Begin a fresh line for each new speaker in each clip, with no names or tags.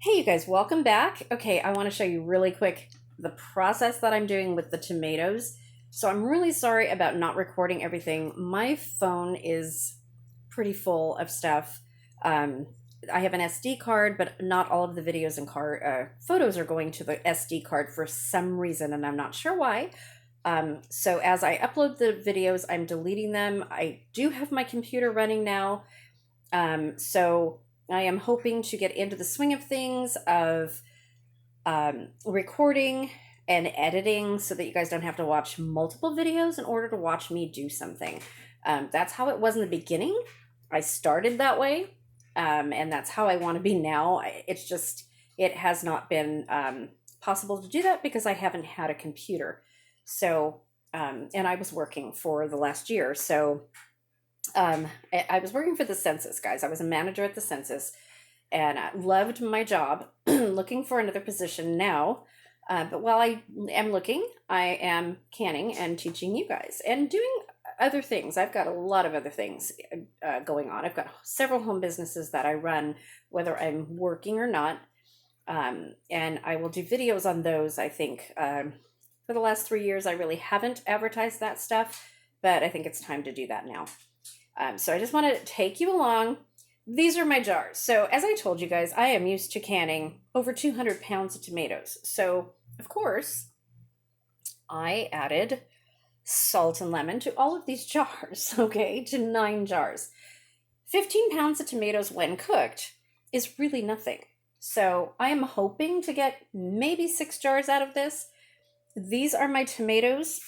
Hey, you guys, welcome back. Okay, I want to show you really quick the process that I'm doing with the tomatoes. So I'm really sorry about not recording everything. My phone is pretty full of stuff. Um, I have an SD card, but not all of the videos and photos are going to the SD card for some reason, and I'm not sure why. So as I upload the videos, I'm deleting them. I do have my computer running now. So I am hoping to get into the swing of things of recording and editing so that you guys don't have to watch multiple videos in order to watch me do something. That's how it was in the beginning. I started that way, and that's how I want to be now. It's just, it has not been possible to do that because I haven't had a computer. So, and I was working for the last year. So, I was working for the census, guys. I was a manager at the census and I loved my job. Looking for another position now. But while I am looking, I am canning and teaching you guys and doing other things. I've got a lot of other things going on. I've got several home businesses that I run, whether I'm working or not. And I will do videos on those. I think for the last 3 years, I really haven't advertised that stuff, but I think it's time to do that now. So I just want to take you along. These are my jars. So as I told you guys, I am used to canning over 200 pounds of tomatoes. So of course, I added salt and lemon to all of these jars, okay, to 9 jars. 15 pounds of tomatoes when cooked is really nothing. So I am hoping to get maybe 6 jars out of this. These are my tomatoes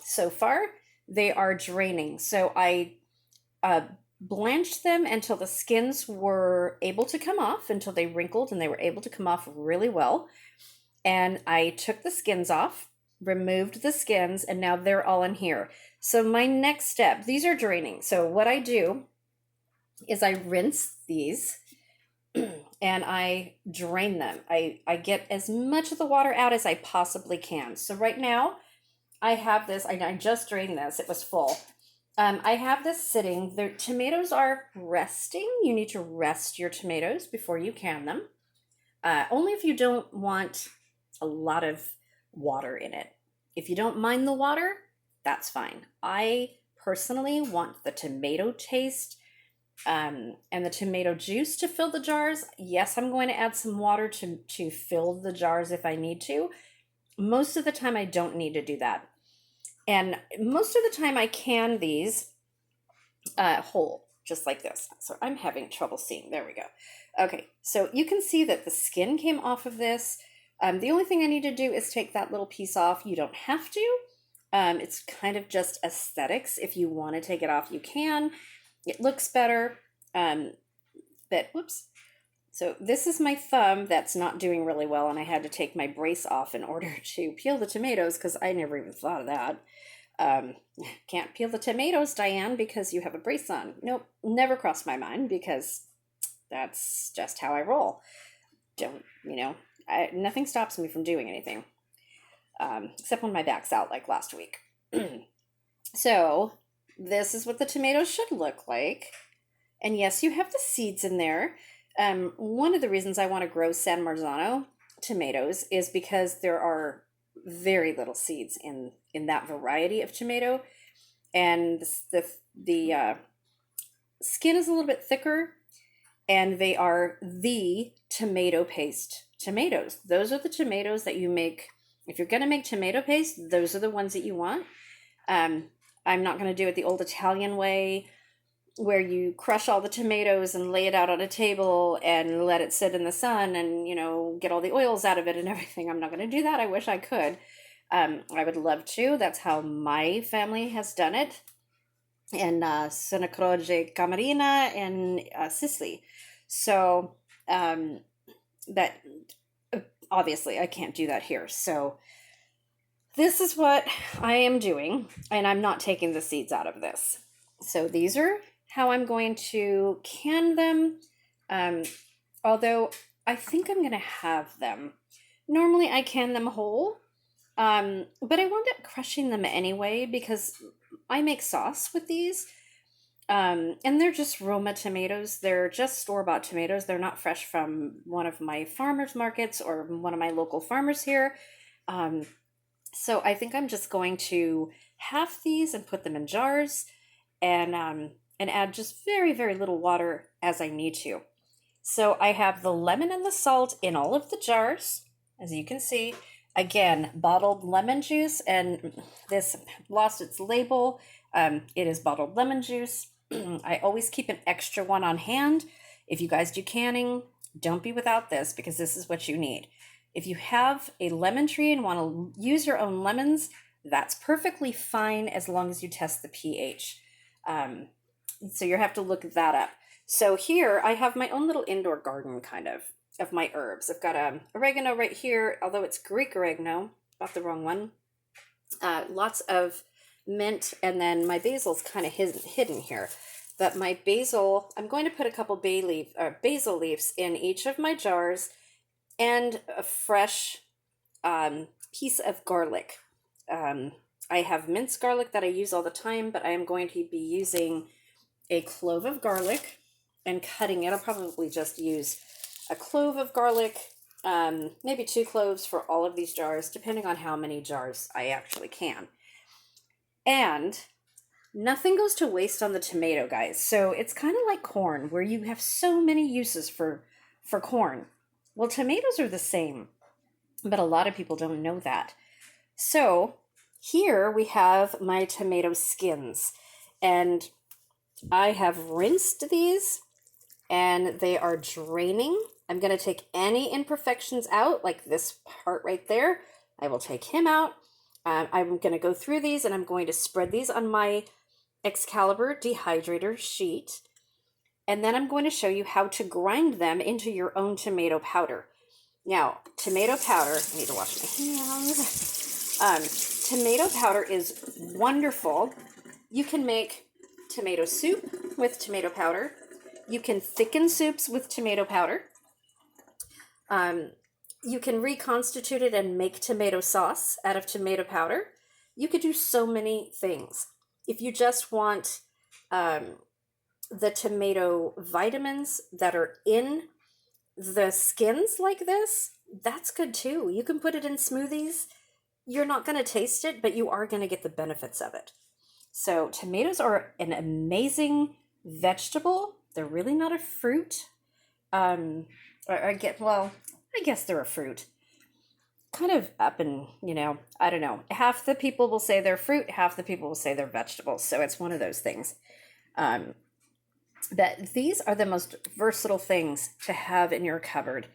so far. They are draining. So I blanched them until the skins were able to come off, until they wrinkled and they were able to come off really well. And I took the skins off, removed the skins, and now they're all in here. So my next step, these are draining. So what I do is I rinse these and I drain them. I get as much of the water out as I possibly can. So right now I have this, I just drained this, it was full. I have this sitting. The tomatoes are resting. You need to rest your tomatoes before you can them. Only if you don't want a lot of water in it. If you don't mind the water, that's fine. I personally want the tomato taste and the tomato juice to fill the jars. Yes, I'm going to add some water to fill the jars if I need to. Most of the time, I don't need to do that. And most of the time I can these whole, just like this. So I'm having trouble seeing. There we go. Okay, so you can see that the skin came off of this. The only thing I need to do is take that little piece off. You don't have to. It's kind of just aesthetics. If you want to take it off, you can. It looks better. But whoops. So this is my thumb that's not doing really well, and I had to take my brace off in order to peel the tomatoes because I never even thought of that. Can't peel the tomatoes, Diane, because you have a brace on. Nope, never crossed my mind because that's just how I roll. Don't, nothing stops me from doing anything, except when my back's out like last week. So this is what the tomatoes should look like. And yes, you have the seeds in there. One of the reasons I want to grow San Marzano tomatoes is because there are very little seeds in that variety of tomato, and the skin is a little bit thicker, and they are the tomato paste tomatoes. Those are the tomatoes that you make. If you're going to make tomato paste, those are the ones that you want. I'm not going to do it the old Italian way, where you crush all the tomatoes and lay it out on a table and let it sit in the sun and, get all the oils out of it and everything. I'm not going to do that. I wish I could. I would love to. That's how my family has done it in Santa Croce Camarina in Sicily. So that obviously I can't do that here. So this is what I am doing, and I'm not taking the seeds out of this. So these are how I'm going to can them, although I think I'm going to have them. Normally I can them whole, but I wound up crushing them anyway because I make sauce with these. And they're just Roma tomatoes. They're just store-bought tomatoes. They're not fresh from one of my farmers markets or one of my local farmers here. Um, so I think I'm just going to half these and put them in jars and add just very, very little water as I need to. So I have the lemon and the salt in all of the jars, as you can see. Again, bottled lemon juice, and this lost its label. It is bottled lemon juice. I always keep an extra one on hand. If you guys do canning, don't be without this because this is what you need. If you have a lemon tree and want to use your own lemons, that's perfectly fine as long as you test the pH. So you have to look that up. So here I have my own little indoor garden kind of my herbs. I've got oregano right here, although it's Greek oregano, bought the wrong one. Lots of mint, and then my basil's kind of hidden here. But my basil, I'm going to put a couple basil leaves in each of my jars, and a fresh piece of garlic. I have minced garlic that I use all the time, but I am going to be using a clove of garlic and cutting it. I'll probably just use a clove of garlic, maybe 2 cloves for all of these jars, depending on how many jars I actually can. And nothing goes to waste on the tomato, guys. So it's kind of like corn, where you have so many uses for corn. Well, tomatoes are the same, but a lot of people don't know that. So here we have my tomato skins, and I have rinsed these, and they are draining. I'm going to take any imperfections out, like this part right there. I will take him out. I'm going to go through these, and I'm going to spread these on my Excalibur dehydrator sheet. And then I'm going to show you how to grind them into your own tomato powder. Now, tomato powder, I need to wash my hands. Tomato powder is wonderful. You can make tomato soup with tomato powder. You can thicken soups with tomato powder. You can reconstitute it and make tomato sauce out of tomato powder. You could do so many things. If you just want the tomato vitamins that are in the skins like this, that's good too. You can put it in smoothies. You're not going to taste it, but you are going to get the benefits of it. So tomatoes are an amazing vegetable. They're really not a fruit. I guess they're a fruit. Kind of up and, I don't know. Half the people will say they're fruit, half the people will say they're vegetables. So it's one of those things. But these are the most versatile things to have in your cupboard.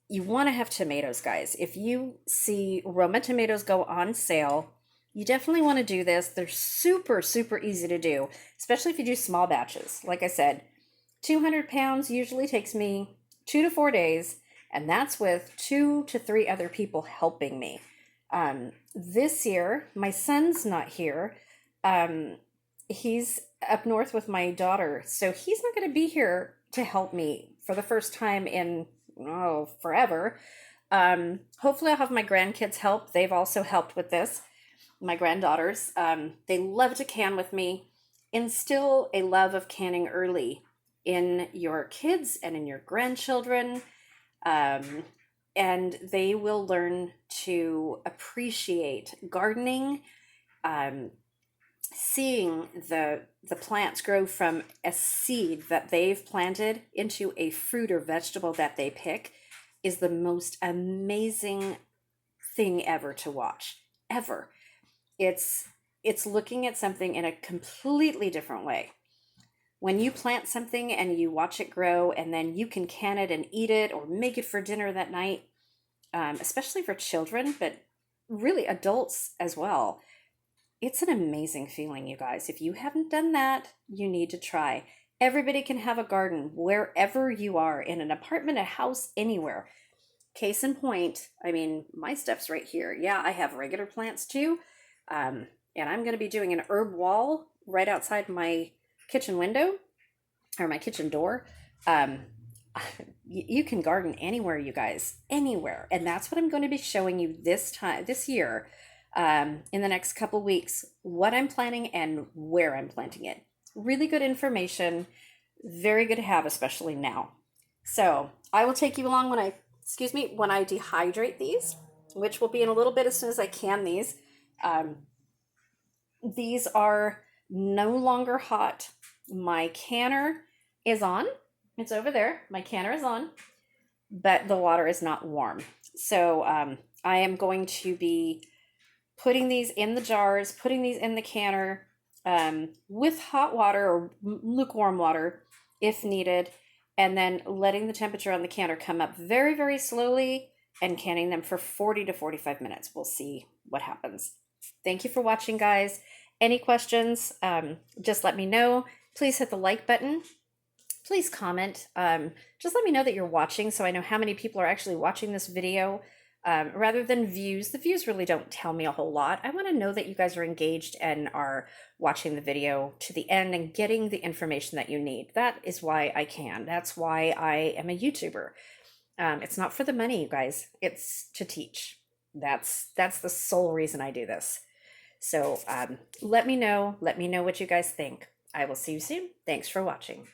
You want to have tomatoes, guys. If you see Roma tomatoes go on sale, you definitely want to do this. They're super, super easy to do, especially if you do small batches. Like I said, 200 pounds usually takes me 2 to 4 days, and that's with 2 to 3 other people helping me. This year, my son's not here. He's up north with my daughter, so he's not going to be here to help me for the first time in, forever. Hopefully I'll have my grandkids help. They've also helped with this. My granddaughters, they love to can with me. Instill a love of canning early in your kids and in your grandchildren, and they will learn to appreciate gardening, seeing the plants grow from a seed that they've planted into a fruit or vegetable that they pick is the most amazing thing ever to watch, ever. It's looking at something in a completely different way. When you plant something and you watch it grow, and then you can can it and eat it or make it for dinner that night, especially for children, but really adults as well. It's an amazing feeling, you guys. If you haven't done that, you need to try. Everybody can have a garden wherever you are, in an apartment, a house, anywhere. Case in point, my stuff's right here. Yeah, I have regular plants too. And I'm going to be doing an herb wall right outside my kitchen window, or my kitchen door. You can garden anywhere, you guys, anywhere. And that's what I'm going to be showing you this year, in the next couple weeks, what I'm planting and where I'm planting it. Really good information, very good to have, especially now. So I will take you along when when I dehydrate these, which will be in a little bit as soon as I can these. Um, these are no longer hot. My canner is on. It's over there. My canner is on, but the water is not warm. So I am going to be putting these in the jars, putting these in the canner with hot water or lukewarm water if needed, and then letting the temperature on the canner come up very, very slowly and canning them for 40 to 45 minutes. We'll see what happens. Thank you for watching, guys. Any questions, just let me know. Please hit the like button. Please comment. Just let me know that you're watching so I know how many people are actually watching this video. Rather than views. The views really don't tell me a whole lot. I want to know that you guys are engaged and are watching the video to the end and getting the information that you need. That is why I can. That's why I am a YouTuber. It's not for the money, you guys. It's to teach. That's the sole reason I do this. So let me know. Let me know what you guys think. I will see you soon. Thanks for watching.